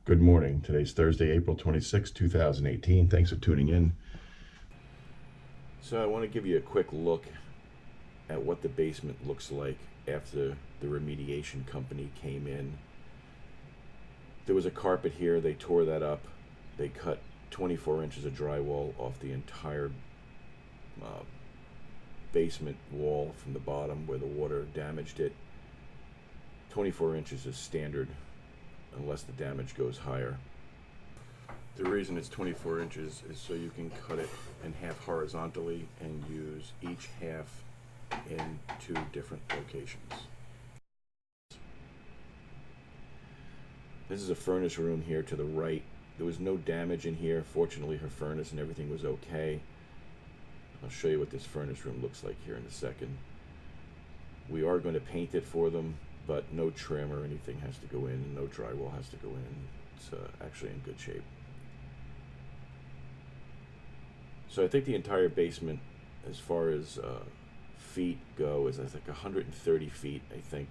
Good morning. Today's Thursday, April 26, 2018. Thanks for tuning in. So I want to give you a quick look at what the basement looks like after the remediation company came in. There was a carpet here. They tore that up. They cut 24 inches of drywall off the entire basement wall from the bottom where the water damaged it. 24 inches is standard unless the damage goes higher. The reason it's 24 inches is so you can cut it in half horizontally and use each half in two different locations. This is a furnace room here to the right. There was no damage in here. Fortunately, her furnace and everything was okay. I'll show you what this furnace room looks like here in a second. We are going to paint it for them, but no trim or anything has to go in, and no drywall has to go in. It's actually in good shape. So I think the entire basement, as far as feet go, is I think 130 feet, I think,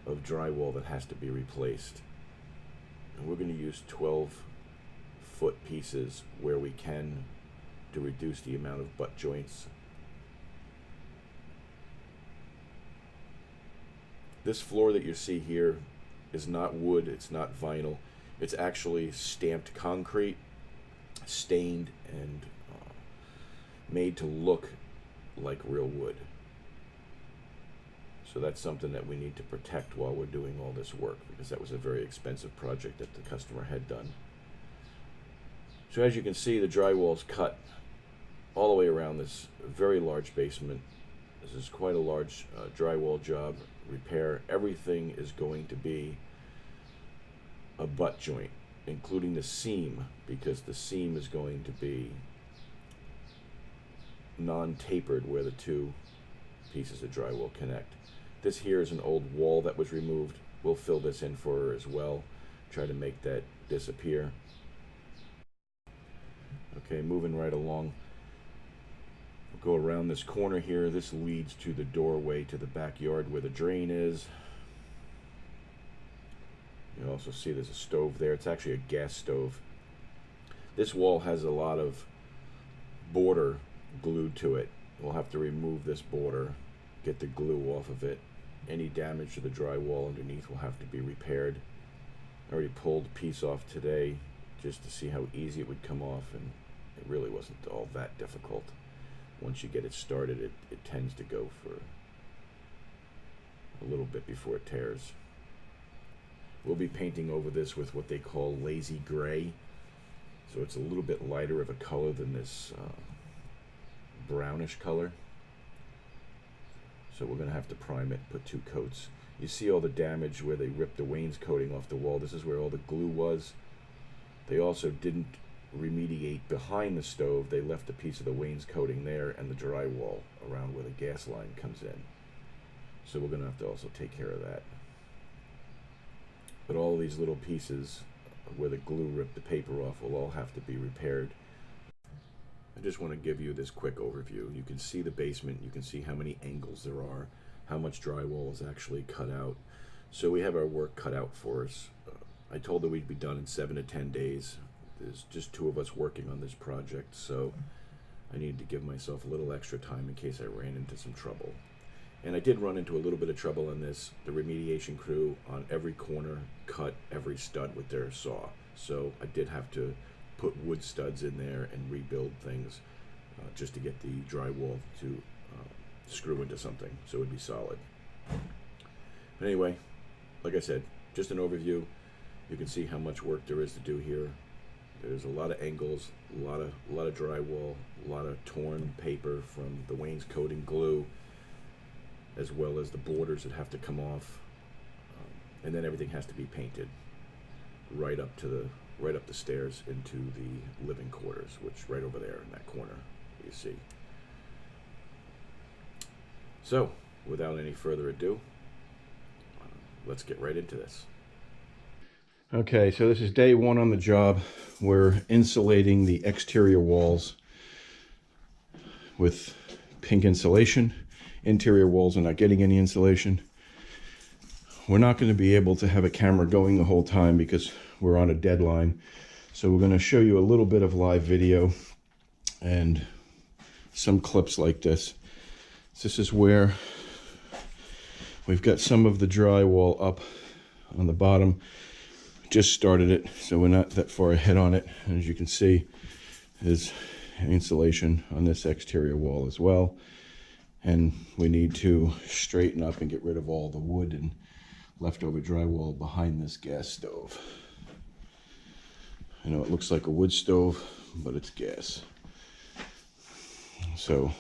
of drywall that has to be replaced. And we're going to use 12-foot pieces where we can to reduce the amount of butt joints. This floor that you see here is not wood, it's not vinyl. It's actually stamped concrete, stained and made to look like real wood. So that's something that we need to protect while we're doing all this work, because that was a very expensive project that the customer had done. So as you can see, the drywall's cut all the way around this very large basement. This is quite a large drywall job. Repair. Everything is going to be a butt joint, including the seam, because the seam is going to be non-tapered where the two pieces of drywall connect. This here is an old wall that was removed. We'll fill this in for her as well, try to make that disappear. Okay, moving right along. Go around this corner here. This leads to the doorway to the backyard where the drain is. You also see there's a stove there. It's actually a gas stove. This wall has a lot of border glued to it. We'll have to remove this border, get the glue off of it. Any damage to the drywall underneath will have to be repaired. I already pulled a piece off today just to see how easy it would come off, and it really wasn't all that difficult. Once you get it started, it tends to go for a little bit before it tears. We'll be painting over this with what they call lazy gray. So it's a little bit lighter of a color than this brownish color. So we're going to have to prime it, put 2 coats. You see all the damage where they ripped the wainscoting off the wall. This is where all the glue was. They also didn't remediate behind the stove. They left a piece of the wainscoting there and the drywall around where the gas line comes in. So we're going to have to also take care of that. But all these little pieces where the glue ripped the paper off will all have to be repaired. I just want to give you this quick overview. You can see the basement, you can see how many angles there are, how much drywall is actually cut out. So we have our work cut out for us. I told her we'd be done in 7 to 10 days. There's just 2 of us working on this project, so I needed to give myself a little extra time in case I ran into some trouble. And I did run into a little bit of trouble on this. The remediation crew on every corner cut every stud with their saw. So I did have to put wood studs in there and rebuild things just to get the drywall to screw into something so it would be solid. But anyway, like I said, just an overview. You can see how much work there is to do here. There's a lot of angles, a lot of drywall, a lot of torn paper from the wainscoting glue, as well as the borders that have to come off, and then everything has to be painted right up the stairs into the living quarters, which right over there in that corner you see. So, without any further ado, let's get right into this. Okay, so this is day 1 on the job. We're insulating the exterior walls with pink insulation. Interior walls are not getting any insulation. we're not going to be able to have a camera going the whole time because we're on a deadline. So we're going to show you a little bit of live video and some clips like this. This is where we've got some of the drywall up on the bottom. Just started it, so we're not that far ahead on it. And as you can see, there's insulation on this exterior wall as well. And we need to straighten up and get rid of all the wood and leftover drywall behind this gas stove. I know it looks like a wood stove, but it's gas. So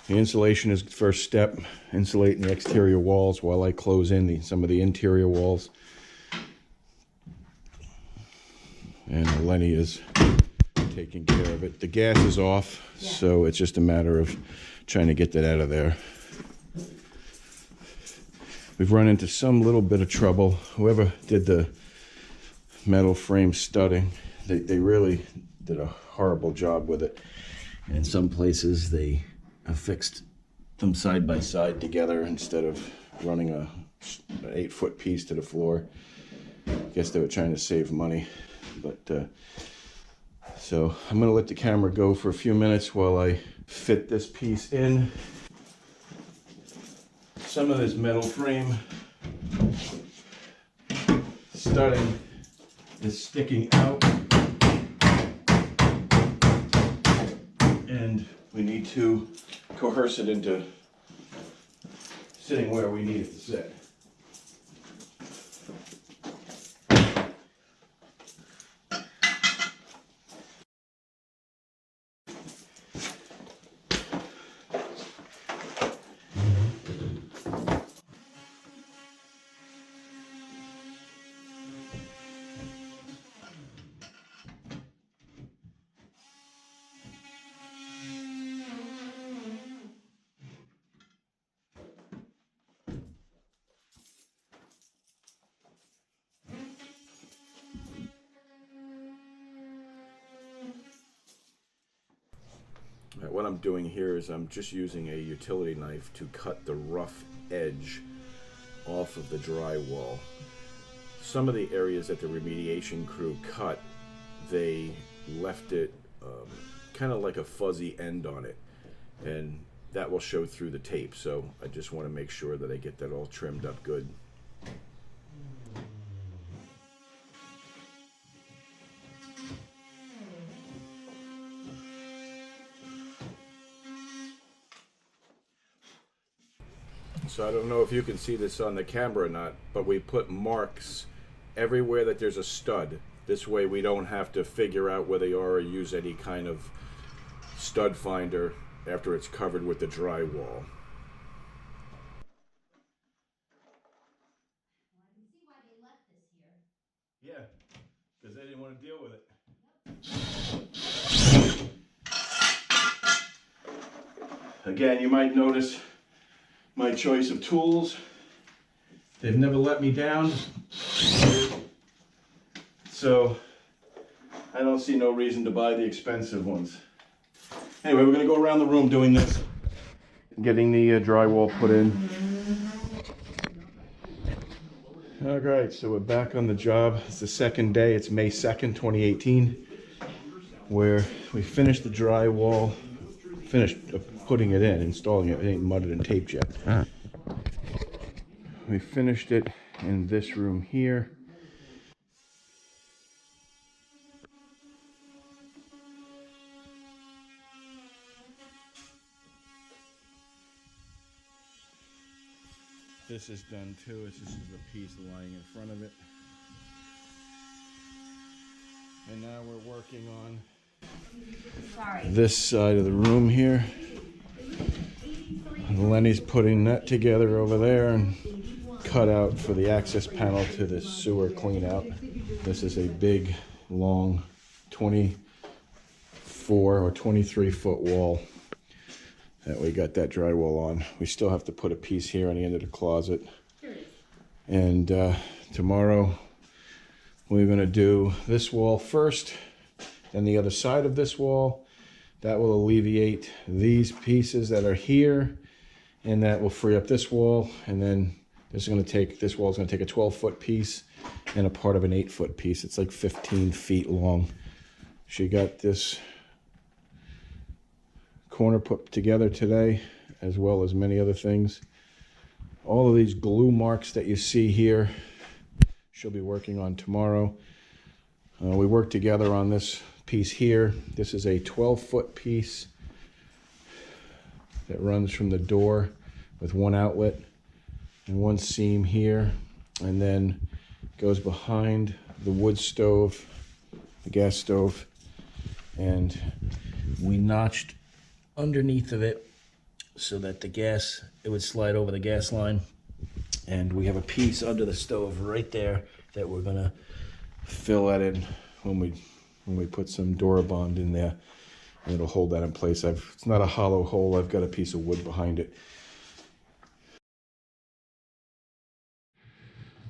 the insulation is the first step, insulating the exterior walls while I close in some of the interior walls. And Lenny is taking care of it. The gas is off, so it's just a matter of trying to get that out of there. We've run into some little bit of trouble. Whoever did the metal frame studding, they really did a horrible job with it. And in some places they affixed them side by side together instead of running an 8-foot piece to the floor. I guess they were trying to save money. But so I'm going to let the camera go for a few minutes while I fit this piece in. Some of this metal frame studding is sticking out, and we need to coerce it into sitting where we need it to sit. What I'm doing here is I'm just using a utility knife to cut the rough edge off of the drywall. Some of the areas that the remediation crew cut, they left it kind of like a fuzzy end on it, and that will show through the tape. So I just want to make sure that I get that all trimmed up good. So I don't know if you can see this on the camera or not, but we put marks everywhere that there's a stud. This way we don't have to figure out where they are or use any kind of stud finder after it's covered with the drywall. Yeah, because they didn't want to deal with it. Again, you might notice my choice of tools. They've never let me down. So I don't see no reason to buy the expensive ones. Anyway, we're going to go around the room doing this, getting the drywall put in. All right, so we're back on the job. It's the second day. It's May 2nd, 2018, where we finished the drywall, finished putting it in, installing it. It ain't mudded and taped yet. We finished it in this room here. This is done too. This is a piece lying in front of it. And now we're working on this side of the room here. And Lenny's putting that together over there and cut out for the access panel to the sewer clean out. This is a big, long 24 or 23 foot wall that we got that drywall on. We still have to put a piece here on the end of the closet. And tomorrow we're going to do this wall first, then the other side of this wall. That will alleviate these pieces that are here, and that will free up this wall, and then This wall is going to take a 12-foot piece and a part of an 8-foot piece. It's like 15 feet long. She got this corner put together today, as well as many other things. All of these glue marks that you see here, she'll be working on tomorrow. We worked together on this piece here. This is a 12-foot piece that runs from the door with one outlet and one seam here, and then goes behind the wood stove, the gas stove, and we notched underneath of it so that it would slide over the gas line. And we have a piece under the stove right there that we're gonna fill that in when we put some Durabond in there, and it'll hold that in place. It's not a hollow hole, I've got a piece of wood behind it.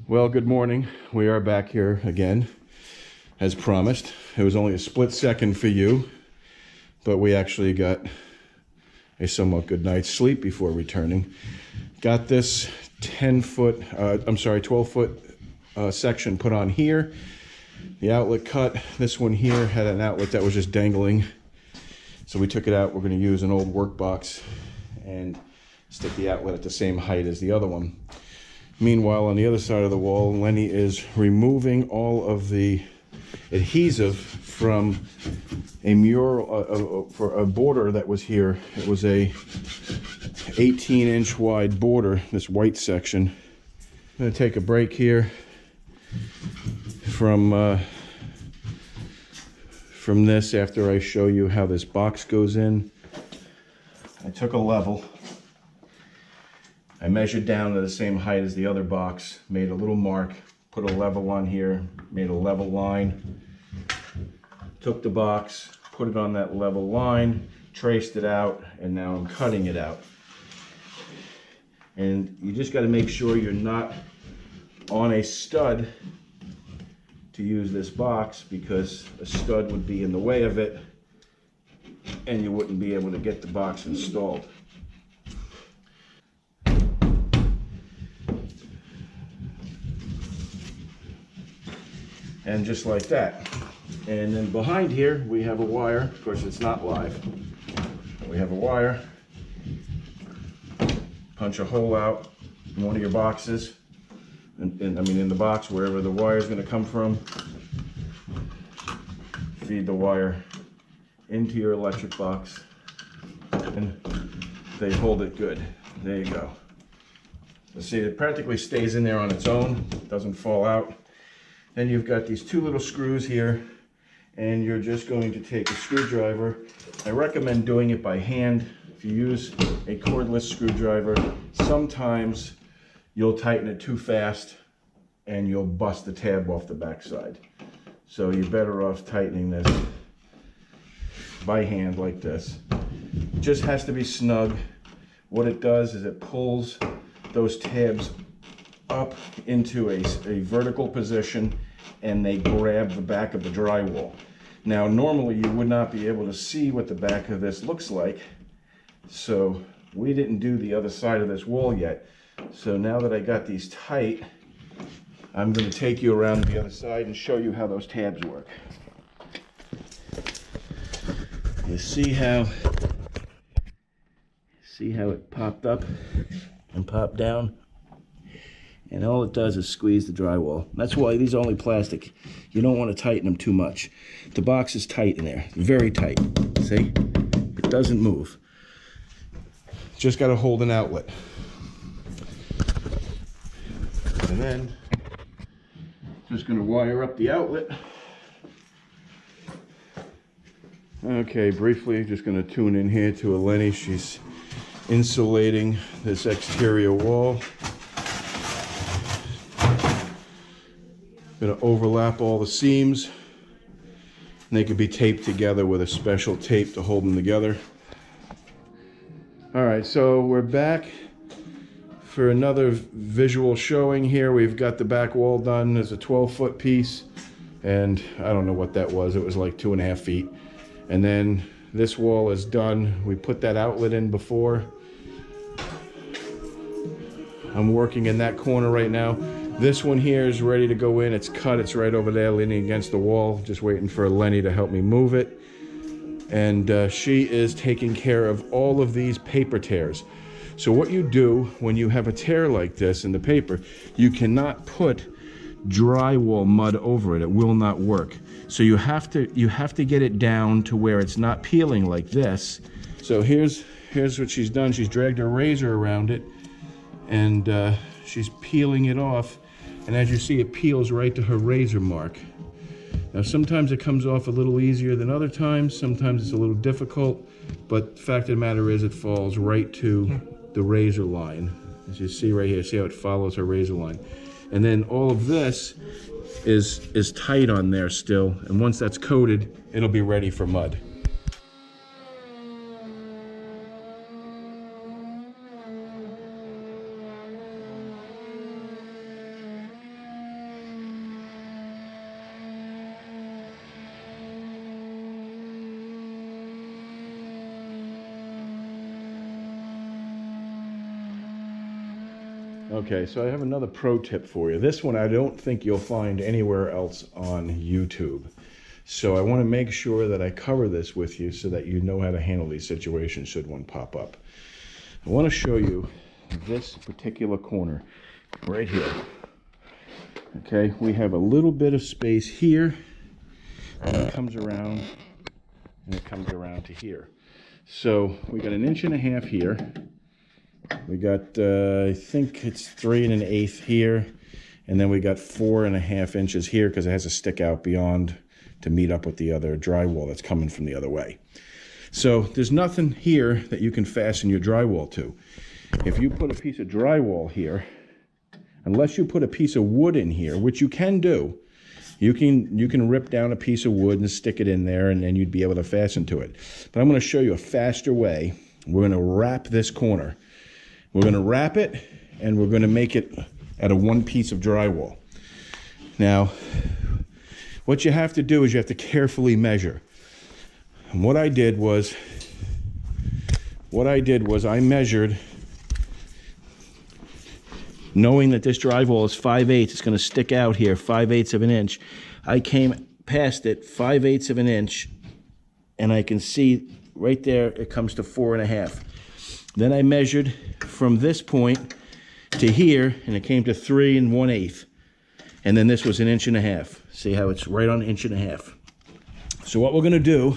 Well, good morning. We are back here again, as promised. It was only a split second for you, but we actually got a somewhat good night's sleep before returning. Got this 12-foot section put on here. The outlet cut. This one here had an outlet that was just dangling, so we took it out. We're going to use an old work box and stick the outlet at the same height as the other one. Meanwhile, on the other side of the wall, Lenny is removing all of the adhesive from a mural, for a border that was here. It was a 18-inch wide border, this white section. I'm going to take a break here from this after I show you how this box goes in. I took a level. I measured down to the same height as the other box, made a little mark, put a level on here, made a level line, took the box, put it on that level line, traced it out, and now I'm cutting it out. And you just got to make sure you're not on a stud to use this box, because a stud would be in the way of it and you wouldn't be able to get the box installed. And just like that. And then behind here we have a wire. Of course, it's not live. We have a wire. Punch a hole out in one of your boxes, in the box, wherever the wire is going to come from. Feed the wire into your electric box, and they hold it good. There you go. See, it practically stays in there on its own, doesn't fall out. Then you've got these two little screws here, and you're just going to take a screwdriver. I recommend doing it by hand. If you use a cordless screwdriver, sometimes you'll tighten it too fast and you'll bust the tab off the backside. So you're better off tightening this by hand like this. It just has to be snug. What it does is it pulls those tabs up into a vertical position, and they grab the back of the drywall. Now, normally you would not be able to see what the back of this looks like, so we didn't do the other side of this wall yet. So now that I got these tight, I'm going to take you around the other side and show you how those tabs work. You see how it popped up and popped down? And all it does is squeeze the drywall. That's why these are only plastic. You don't want to tighten them too much. The box is tight in there, very tight. See? It doesn't move. Just got to hold an outlet. And then, just going to wire up the outlet. Okay, briefly, just going to tune in here to Eleni. She's insulating this exterior wall. Going to overlap all the seams, and they can be taped together with a special tape to hold them together. All right, so we're back for another visual showing here. We've got the back wall done as a 12-foot piece, and I don't know what that was. It was like 2.5 feet. And then this wall is done. We put that outlet in before. I'm working in that corner right now. This one here is ready to go in. It's cut. It's right over there leaning against the wall. Just waiting for Lenny to help me move it. And she is taking care of all of these paper tears. So what you do when you have a tear like this in the paper, you cannot put drywall mud over it. It will not work. So you have to get it down to where it's not peeling like this. So here's what she's done. She's dragged her razor around it, and she's peeling it off. And as you see, it peels right to her razor mark. Now sometimes it comes off a little easier than other times. Sometimes it's a little difficult, but the fact of the matter is it falls right to the razor line. As you see right here, see how it follows her razor line. And then all of this is tight on there still. And once that's coated, it'll be ready for mud. Okay, so I have another pro tip for you. This one I don't think you'll find anywhere else on YouTube. So I want to make sure that I cover this with you so that you know how to handle these situations should one pop up. I want to show you this particular corner right here. Okay, we have a little bit of space here, and it comes around, and it comes around to here. So we got 1.5 inches here. We got, I think it's 3 1/8 here, and then we got 4.5 inches here because it has to stick out beyond to meet up with the other drywall that's coming from the other way. So there's nothing here that you can fasten your drywall to. If you put a piece of drywall here, unless you put a piece of wood in here, which you can do, you can rip down a piece of wood and stick it in there, and then you'd be able to fasten to it. But I'm going to show you a faster way. We're going to wrap this corner. We're going to wrap it, and we're going to make it out of one piece of drywall. Now, what you have to do is you have to carefully measure. And what I did was I measured, knowing that this drywall is 5/8, it's going to stick out here 5/8 of an inch. I came past it 5/8 of an inch, and I can see right there it comes to 4.5. Then I measured from this point to here, and it came to 3 1/8. And then this was 1.5 inches. See how it's right on 1.5 inches. So what we're going to do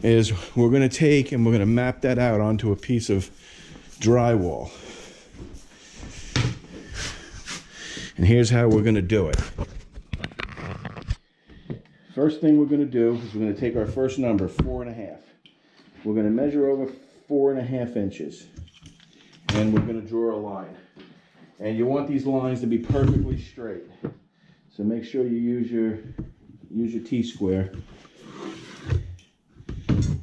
is we're going to take and we're going to map that out onto a piece of drywall. And here's how we're going to do it. First thing we're going to do is we're going to take our first number, 4.5. We're going to measure over 4.5 inches. And we're going to draw a line. And you want these lines to be perfectly straight. So make sure you use your T-square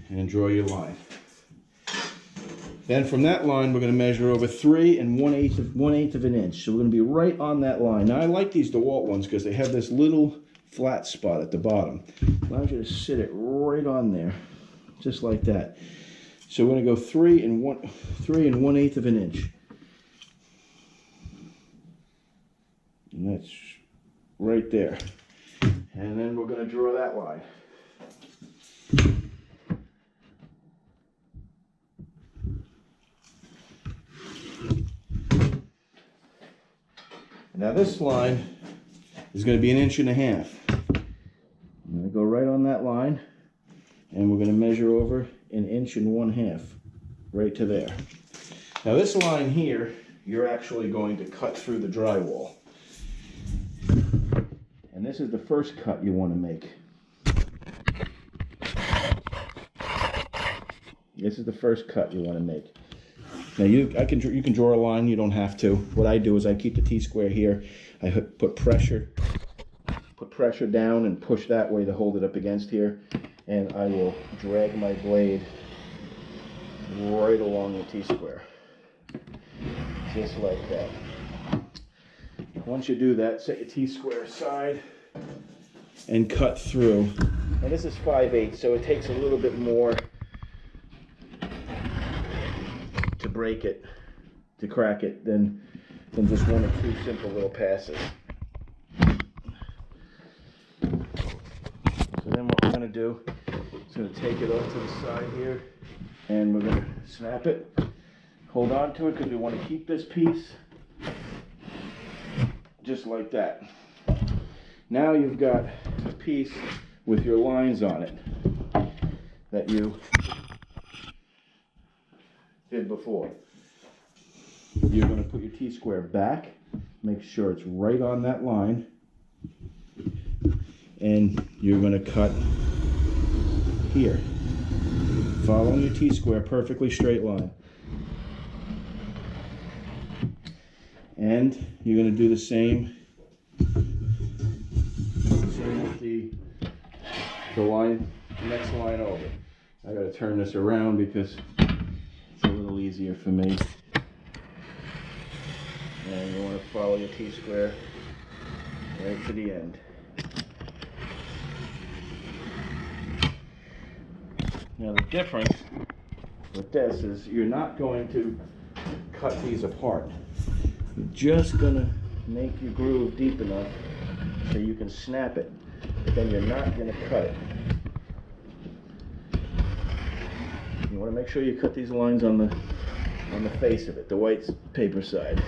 and draw your line. Then from that line, we're going to measure over 3 1/8 of an inch. So we're going to be right on that line. Now I like these DeWalt ones because they have this little flat spot at the bottom. Allows you to sit it right on there, just like that. So we're going to go 3 1/8 of an inch. And that's right there. And then we're going to draw that line. Now this line is going to be 1.5 inches. I'm going to go right on that line, and we're going to measure over 1 1/2 inches, right to there. Now this line here, you're actually going to cut through the drywall. And this is the first cut you want to make. This is the first cut you want to make. Now you can draw a line, you don't have to. What I do is I keep the T-square here. I put pressure down and push that way to hold it up against here. And I will drag my blade right along the T-square. Just like that. Once you do that, set your T-square aside and cut through. Now this is 5/8, so it takes a little bit more to break it, to crack it, than than just one or two simple little passes. So then what we're going to do is going to take it off to the side here, and we're going to snap it, hold on to it because we want to keep this piece just like that. Now you've got a piece with your lines on it that you did before. You're going to put your T-square back, make sure it's right on that line, and you're going to cut here, following your T-square, perfectly straight line. And you're going to do the same with the line, the next line over. I got to turn this around because it's a little easier for me. And you want to follow your T-square right to the end. Now the difference with this is you're not going to cut these apart. You're just going to make your groove deep enough so you can snap it, but then you're not going to cut it. You want to make sure you cut these lines on the face of it, the white paper side.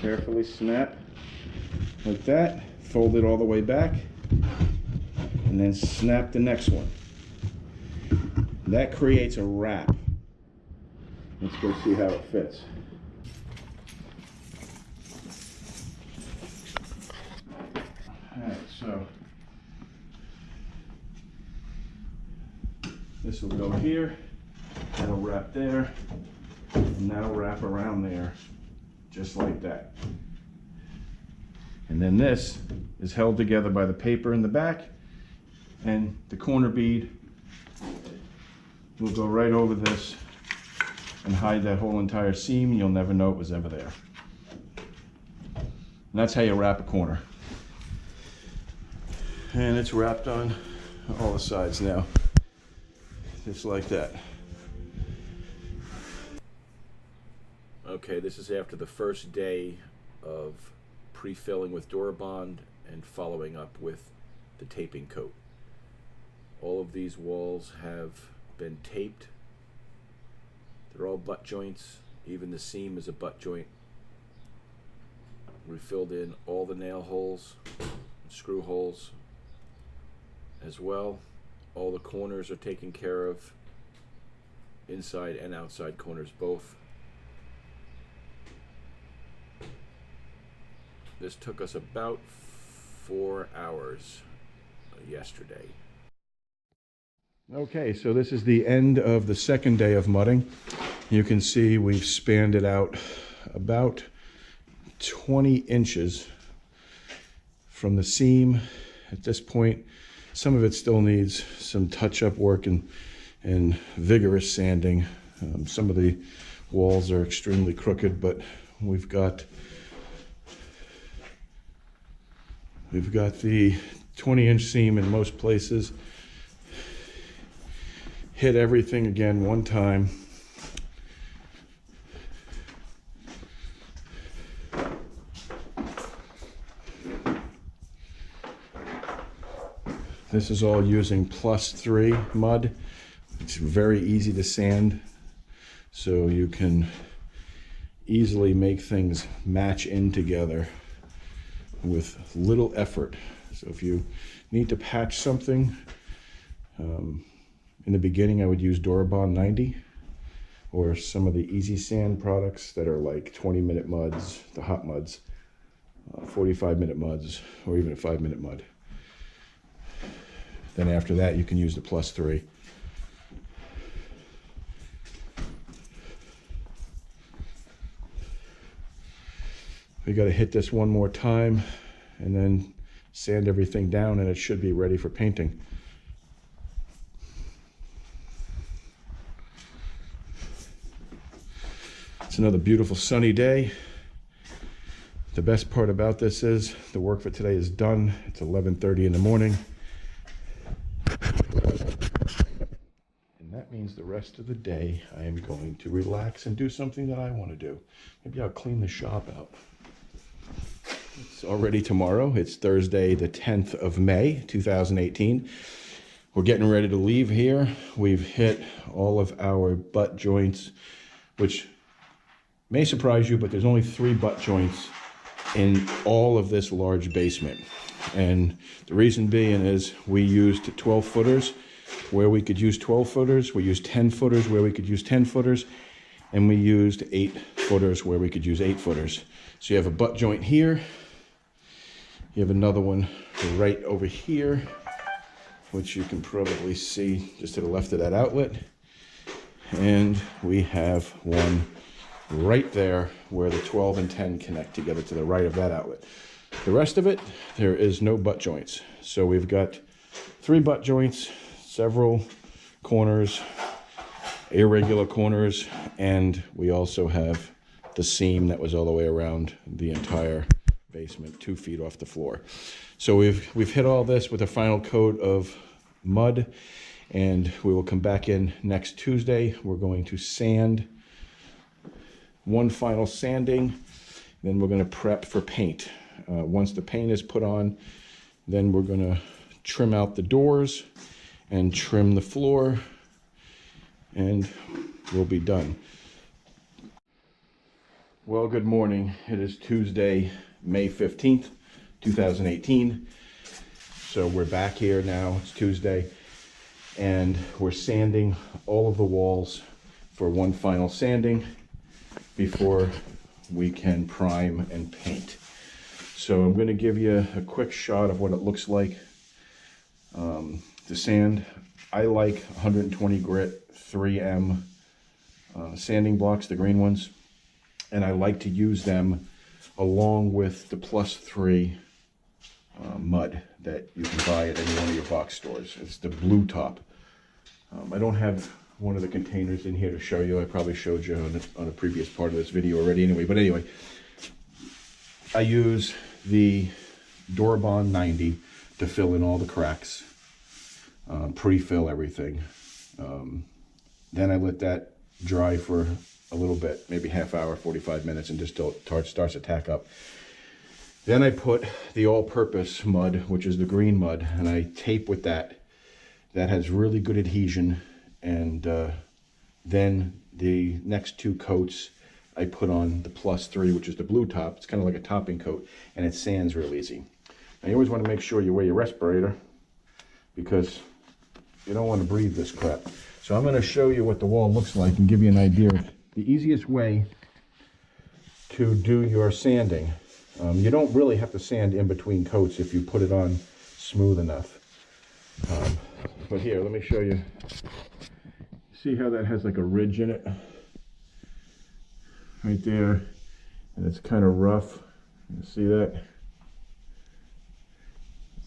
Carefully snap like that, fold it all the way back, and then snap the next one. That creates a wrap. Let's go see how it fits. Alright, so this will go here, that'll wrap there, and that'll wrap around there, just like that. And then this is held together by the paper in the back, and the corner bead will go right over this and hide that whole entire seam. You'll never know it was ever there. And that's how you wrap a corner. And it's wrapped on all the sides now, just like that. Okay, this is after the first day of pre-filling with Durabond and following up with the taping coat. All of these walls have been taped. They're all butt joints. Even the seam is a butt joint. We filled in all the nail holes, screw holes as well. All the corners are taken care of, inside and outside corners both. This took us about 4 hours yesterday. Okay, so this is the end of the second day of mudding. You can see we've spanned it out about 20 inches from the seam. At this point, some of it still needs some touch-up work and vigorous sanding. Some of the walls are extremely crooked, but we've got the 20-inch seam in most places. Hit everything again one time. This is all using +3 mud. It's very easy to sand, so you can easily make things match in together with little effort. So if you need to patch something, in the beginning I would use Durabond 90 or some of the Easy Sand products that are like 20-minute muds, the hot muds, 45-minute muds, or even a 5-minute mud. Then after that you can use the +3. We got to hit this one more time and then sand everything down, and it should be ready for painting. It's another beautiful sunny day. The best part about this is the work for today is done. It's 11:30 in the morning. And that means the rest rest of the day, I am going to relax and do something that I want to do. Maybe I'll clean the shop out. It's already tomorrow. It's Thursday, the 10th of May, 2018. We're getting ready to leave here. We've hit all of our butt joints, which may surprise you, but there's only 3 butt joints in all of this large basement. And the reason being is we used 12 footers where we could use 12 footers. We used 10 footers where we could use 10 footers. And we used 8 footers where we could use 8 footers. So you have a butt joint here. You have another one right over here, which you can probably see just to the left of that outlet. And we have one right there where the 12 and 10 connect together to the right of that outlet. The rest of it, there is no butt joints. So we've got 3 butt joints, several corners, irregular corners, and we also have the seam that was all the way around the entire basement, 2 feet off the floor. So we've hit all this with a final coat of mud, and we will come back in next Tuesday. We're going to sand, one final sanding, then we're going to prep for paint. Once the paint is put on, then we're going to trim out the doors and trim the floor, and we'll be done. Well, good morning. It is Tuesday, May 15th, 2018. So we're back here now. It's Tuesday, and we're sanding all of the walls for one final sanding before we can prime and paint. So I'm going to give you a quick shot of what it looks like. The sand, I like 120 grit 3M sanding blocks, the green ones, and I like to use them along with the +3 mud that you can buy at any one of your box stores. It's the blue top. I don't have one of the containers in here to show you. I probably showed you on a previous part of this video already anyway. But anyway, I use the Durabond 90 to fill in all the cracks, pre-fill everything. Then I let that dry for a little bit, maybe half hour, 45 minutes, and just till it starts to tack up. Then I put the all-purpose mud, which is the green mud, and I tape with that. That has really good adhesion. And then the next 2 coats I put on the +3, which is the blue top. It's kind of like a topping coat, and it sands real easy. Now you always want to make sure you wear your respirator, because you don't want to breathe this crap. So I'm going to show you what the wall looks like and give you an idea of the easiest way to do your sanding. You don't really have to sand in between coats if you put it on smooth enough. But here, let me show you. See how that has like a ridge in it? Right there. And it's kind of rough. You see that?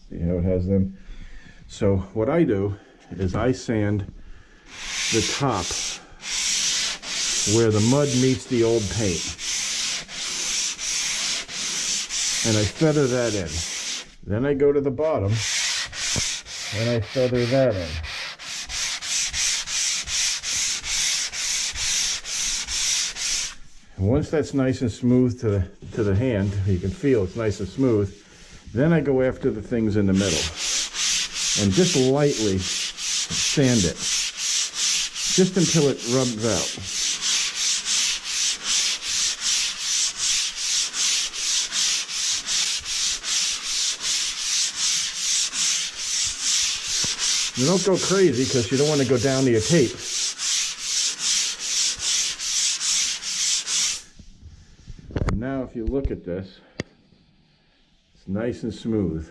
See how it has them? So what I do is I sand the top where the mud meets the old paint. And I feather that in. Then I go to the bottom and I feather that in. And once that's nice and smooth to the hand, you can feel it's nice and smooth, then I go after the things in the middle and just lightly sand it, just until it rubs out. You don't go crazy because you don't want to go down to your tape. And now if you look at this, it's nice and smooth.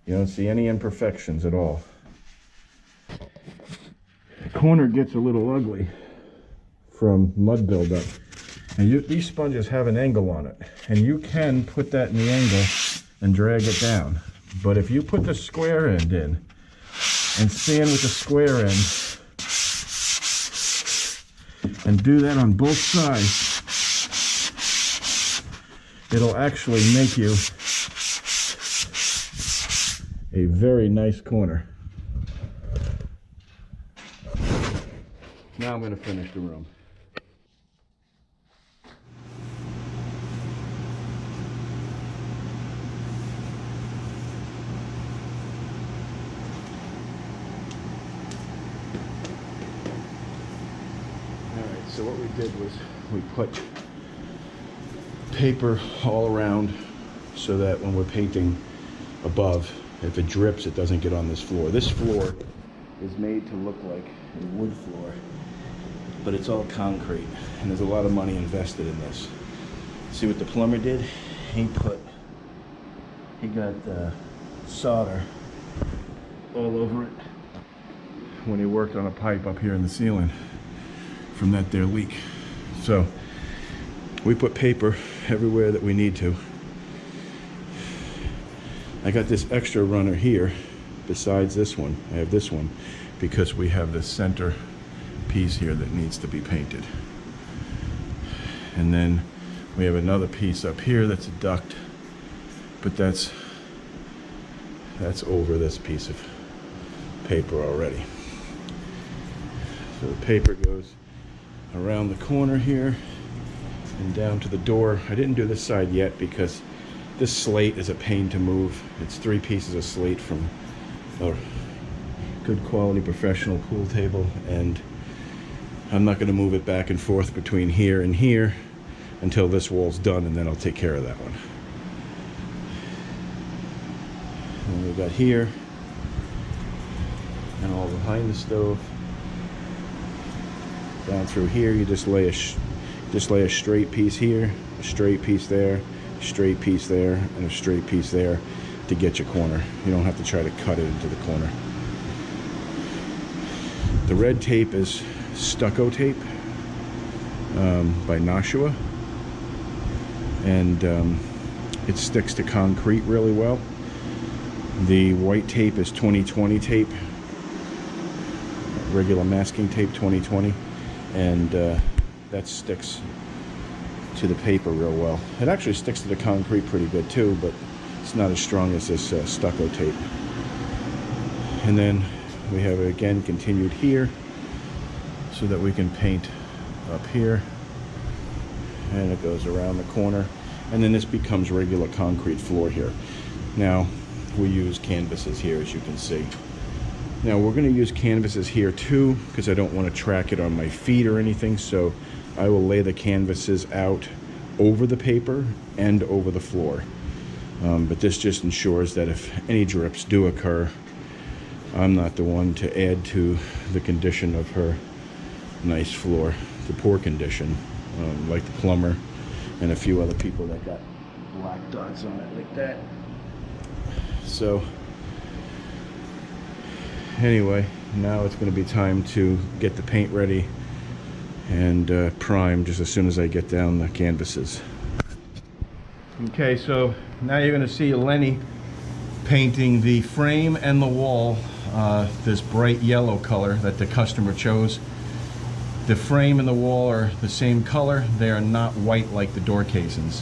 You don't see any imperfections at all. The corner gets a little ugly from mud buildup. And these sponges have an angle on it. And you can put that in the angle and drag it down. But if you put the square end in, and sand with the square end, and do that on both sides, it'll actually make you a very nice corner. Now I'm going to finish the room. Alright, so what we did was we put paper all around so that when we're painting above, if it drips, it doesn't get on this floor. This floor is made to look like a wood floor, but it's all concrete, and there's a lot of money invested in this. See what the plumber did? He got solder all over it when he worked on a pipe up here in the ceiling from that there leak. So we put paper everywhere that we need to. I got this extra runner here besides this one. I have this one because we have this center piece here that needs to be painted. And then we have another piece up here that's a duct, but that's over this piece of paper already. So the paper goes around the corner here and down to the door. I didn't do this side yet because this slate is a pain to move. It's 3 pieces of slate from a good quality professional pool table, and I'm not going to move it back and forth between here and here until this wall's done, and then I'll take care of that one. And we got here and all behind the stove. Down through here, you just lay a straight piece here, a straight piece there, a straight piece there, and a straight piece there to get your corner. You don't have to try to cut it into the corner. The red tape is stucco tape by Nashua, and it sticks to concrete really well. The white tape is 2020 tape, regular masking tape 2020, and that sticks to the paper real well. It actually sticks to the concrete pretty good too, but it's not as strong as this stucco tape. And then we have it again continued here so that we can paint up here, and it goes around the corner, and then this becomes regular concrete floor here. Now we use canvases here, as you can see. Now we're going to use canvases here too because I don't want to track it on my feet or anything, so I will lay the canvases out over the paper and over the floor. But this just ensures that if any drips do occur, I'm not the one to add to the condition of her nice floor, the poor condition, like the plumber and a few other people that got black dots on it like that. So anyway, now it's going to be time to get the paint ready and prime just as soon as I get down the canvases. Okay, so now you're going to see Lenny painting the frame and the wall this bright yellow color that the customer chose. The frame and the wall are the same color. They are not white like the door casings.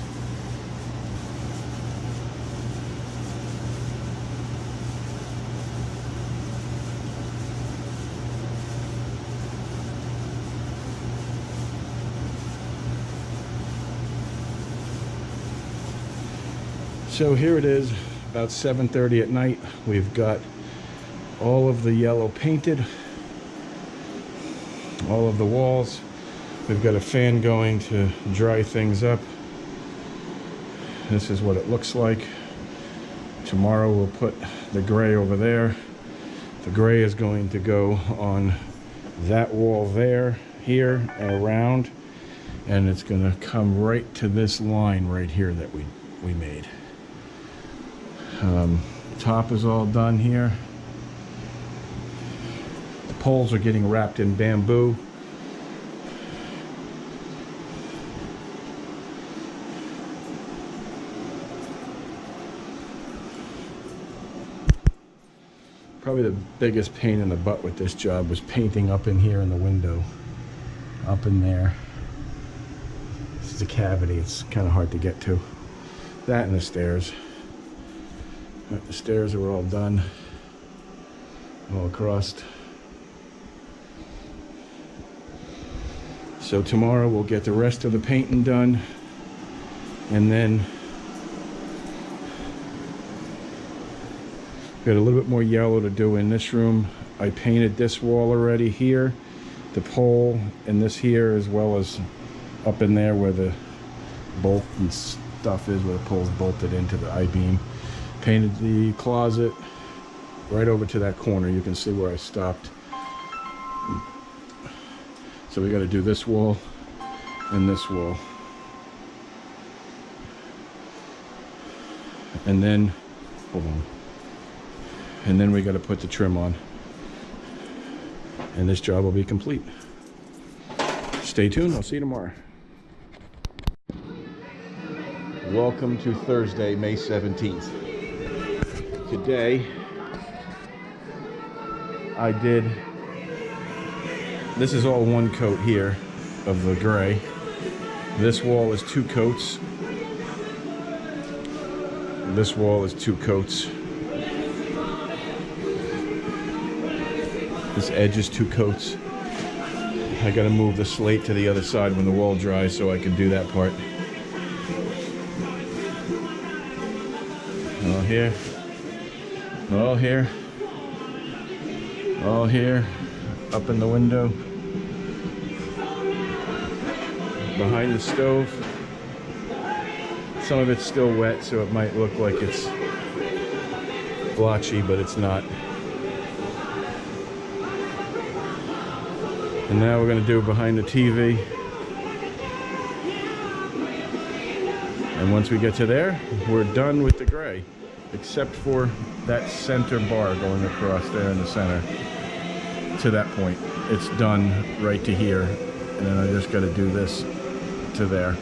So here it is, about 7:30 at night. We've got all of the yellow painted, all of the walls. We've got a fan going to dry things up. This is what it looks like. Tomorrow we'll put the gray over there. The gray is going to go on that wall there, here, and around. And it's going to come right to this line right here that we made. Top is all done here. The poles are getting wrapped in bamboo. Probably the biggest pain in the butt with this job was painting up in here in the window, up in there. This is a cavity, it's kind of hard to get to. That and the stairs. The stairs are all done, all across. So tomorrow we'll get the rest of the painting done, and then got a little bit more yellow to do in this room. I painted this wall already here, the pole, and this here, as well as up in there where the bolt and stuff is, where the pole's bolted into the I-beam. Painted the closet right over to that corner. You can see where I stopped. So we got to do this wall and this wall, and then hold on, and then we got to put the trim on, and this job will be complete. Stay tuned. I'll see you tomorrow. Welcome to Thursday, May 17th. Today I did, this is all one coat here of the gray. This wall is 2 coats. This wall is 2 coats. This edge is 2 coats. I gotta move the slate to the other side when the wall dries so I can do that part. All here. All here. All here. Up in the window. Behind the stove. Some of it's still wet, so it might look like it's blotchy, but it's not. And now we're going to do behind the TV. And once we get to there, we're done with the gray, except for that center bar going across there in the center. To that point, it's done right to here, and then I just got to do this to there.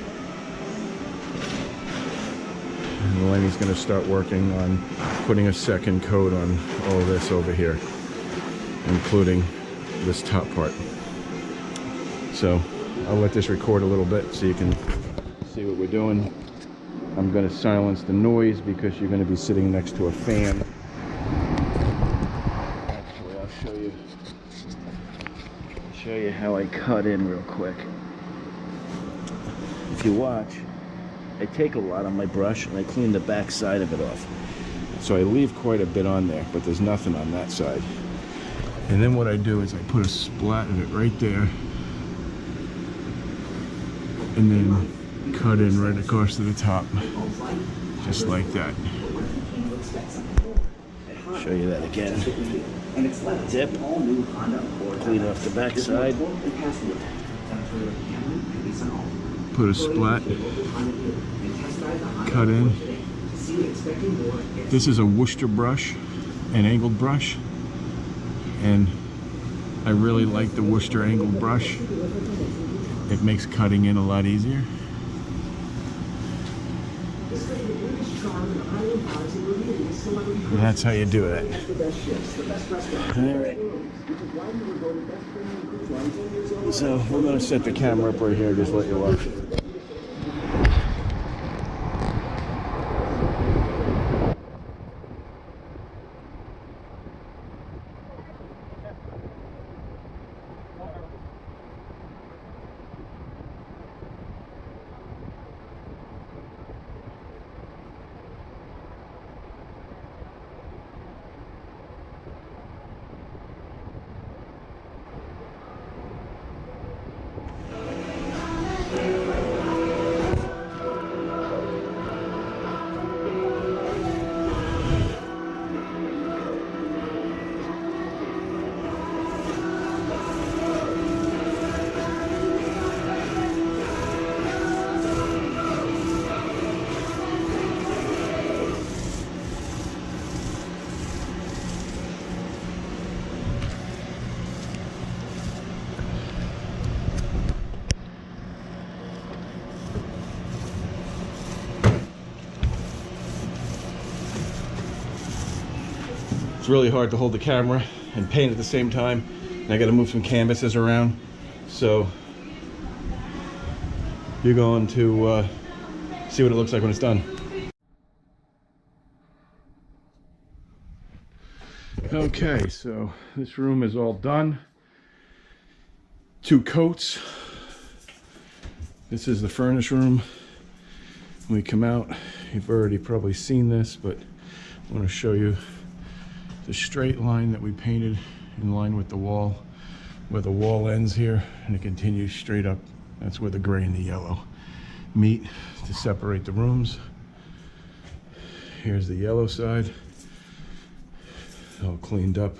And Lenny's going to start working on putting a second coat on all this over here, including this top part. So I'll let this record a little bit so you can see what we're doing. I'm going to silence the noise because you're going to be sitting next to a fan. Actually, I'll show you how I cut in real quick. If you watch, I take a lot on my brush and I clean the back side of it off. So I leave quite a bit on there, but there's nothing on that side. And then what I do is I put a splat of it right there, and then cut in right across to the top, just like that. Show you that again. Dip, clean off the back side, put a splat, cut in. This is a Worcester brush, an angled brush, and I really like the Worcester angled brush. It makes cutting in a lot easier. And that's how you do it. Alright. So we're going to set the camera up right here, just let you watch. It's really hard to hold the camera and paint at the same time, and I got to move some canvases around, so you're going to see what it looks like when it's done. Okay, so this room is all done. 2 coats, This is the furnace room. When we come out, you've already probably seen this, but I want to show you the straight line that we painted in line with the wall, where the wall ends here, and it continues straight up. That's where the gray and the yellow meet to separate the rooms. Here's the yellow side, all cleaned up.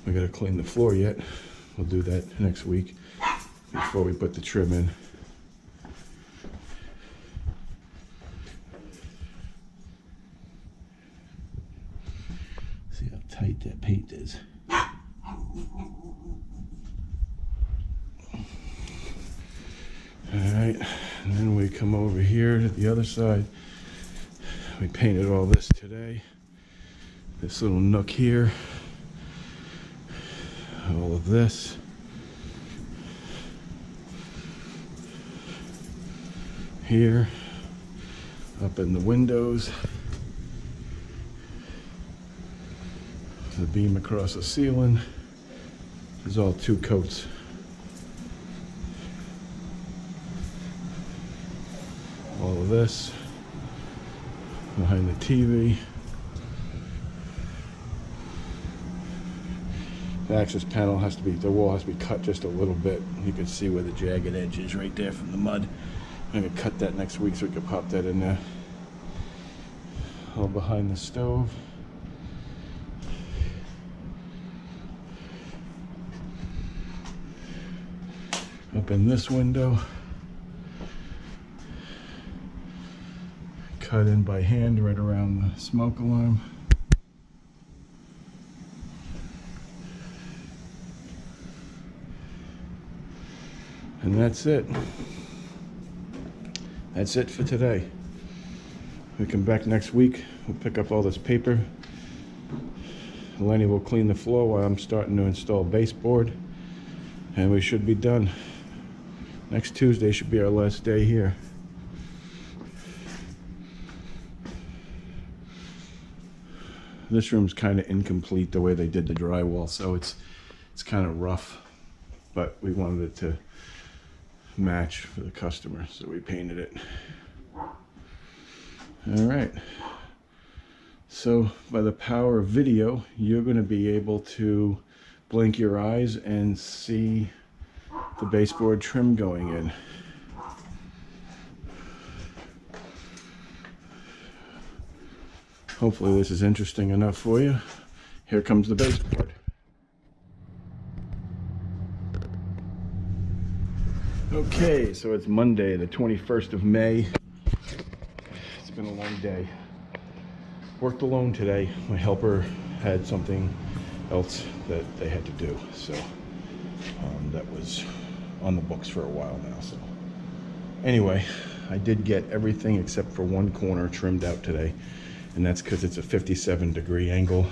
We gotta clean the floor yet. We'll do that next week before we put the trim in. See how tight that paint is. Alright, and then we come over here to the other side. We painted all this today. This little nook here. All of this. Here. Up in the windows. The beam across the ceiling. There's all 2 coats. All of this behind the TV. The access panel has to be, the wall has to be cut just a little bit. You can see where the jagged edge is right there from the mud. I'm gonna cut that next week so we can pop that in there. All behind the stove. Up in this window. Cut in by hand right around the smoke alarm. And that's it. That's it for today. We come back next week. We'll pick up all this paper. Lenny will clean the floor while I'm starting to install baseboard. And we should be done. Next Tuesday should be our last day here. This room's kind of incomplete the way they did the drywall, so it's kind of rough, but we wanted it to match for the customer, so we painted it. All right, so by the power of video, you're going to be able to blink your eyes and see the baseboard trim going in. Hopefully this is interesting enough for you. Here comes the baseboard. Okay, so it's Monday, the 21st of May. It's been a long day. Worked alone today. My helper had something else that they had to do, so that was on the books for a while now. So anyway, I did get everything except for one corner trimmed out today. And that's because it's a 57-degree angle,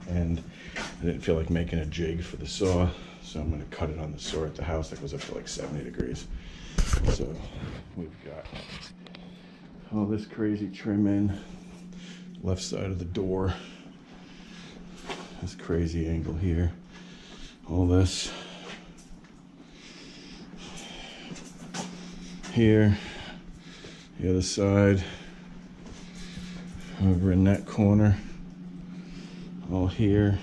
and I didn't feel like making a jig for the saw, so I'm going to cut it on the saw at the house that goes up to like 70 degrees. So we've got all this crazy trim in, left side of the door, this crazy angle here, all this here, the other side. Over in that corner, all here,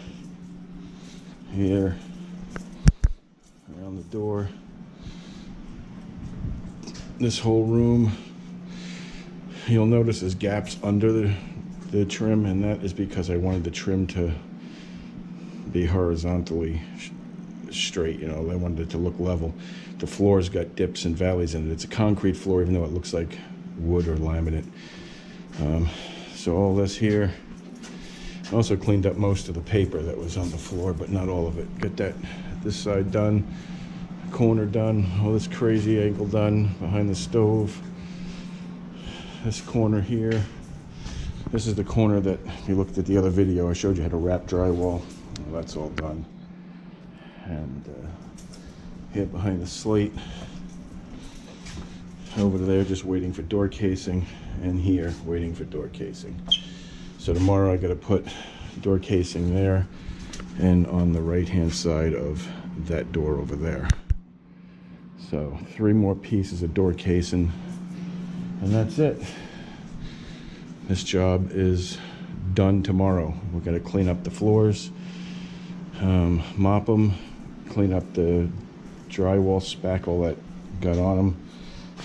here, around the door. This whole room, you'll notice there's gaps under the trim, and that is because I wanted the trim to be horizontally straight, you know, I wanted it to look level. The floor's got dips and valleys in it. It's a concrete floor, even though it looks like wood or laminate. So all this here, I also cleaned up most of the paper that was on the floor, but not all of it. Got that this side done, corner done, all this crazy angle done behind the stove. This corner here, this is the corner that, if you looked at the other video, I showed you how to wrap drywall. Well, that's all done. And here behind the slate, over there just waiting for door casing, and here waiting for door casing. So tomorrow I got to put door casing there and on the right hand side of that door over there. So 3 more pieces of door casing, and that's it. This job is done tomorrow. We're gonna clean up the floors, mop them, clean up the drywall spackle that got on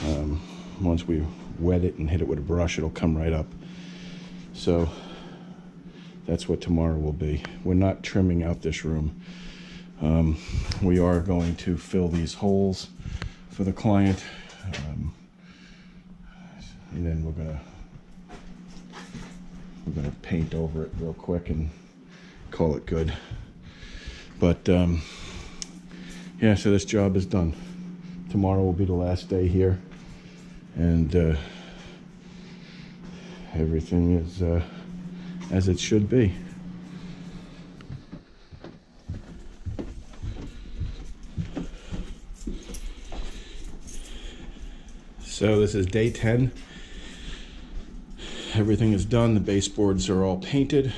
them. Once we wet it and hit it with a brush, it'll come right up. So that's what tomorrow will be. We're not trimming out this room. We are going to fill these holes for the client, and then we're gonna paint over it real quick and call it good. But yeah, so this job is done. Tomorrow will be the last day here, and everything is as it should be. So this is day 10. Everything is done. The baseboards are all painted.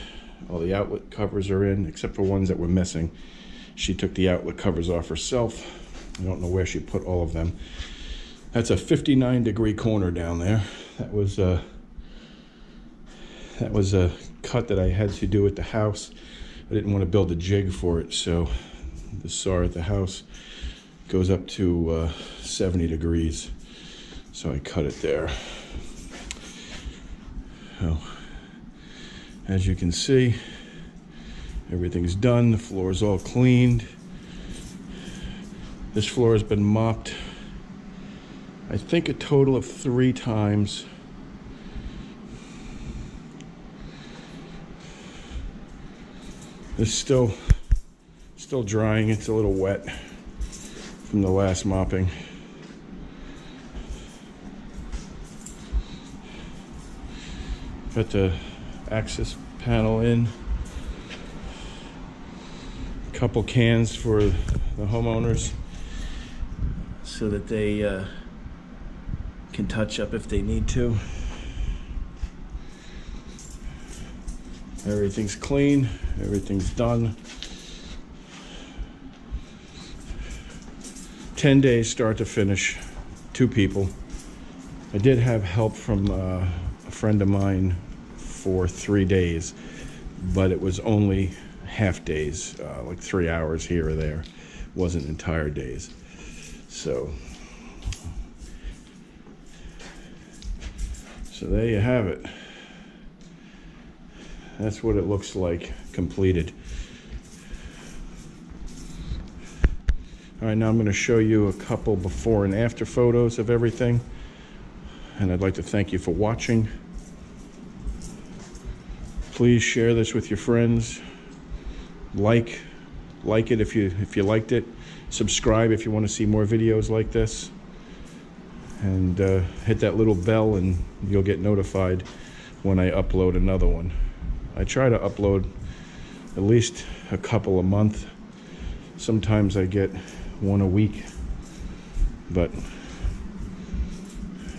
All the outlet covers are in, except for ones that were missing. She took the outlet covers off herself. I don't know where she put all of them. That's a 59-degree corner down there. That was a cut that I had to do at the house. I didn't want to build a jig for it, so the saw at the house goes up to 70 degrees. So I cut it there. So, as you can see, everything's done. The floor is all cleaned. This floor has been mopped, I think, a total of 3 times. It's still drying. It's a little wet from the last mopping. Got the access panel in. A couple cans for the homeowners so that they can touch up if they need to. Everything's clean. Everything's done. 10 days start to finish. 2 people. I did have help from a friend of mine for 3 days, but it was only half days, like 3 hours here or there. Wasn't entire days. So there you have it. That's what it looks like completed. All right, now I'm going to show you a couple before and after photos of everything. And I'd like to thank you for watching. Please share this with your friends. Like it if you liked it. Subscribe if you want to see more videos like this. And hit that little bell and you'll get notified when I upload another one. I try to upload at least a couple a month. Sometimes I get 1 a week, but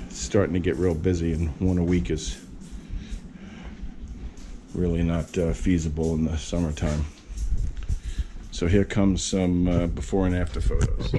it's starting to get real busy, and 1 a week is really not feasible in the summertime. So here comes some before and after photos.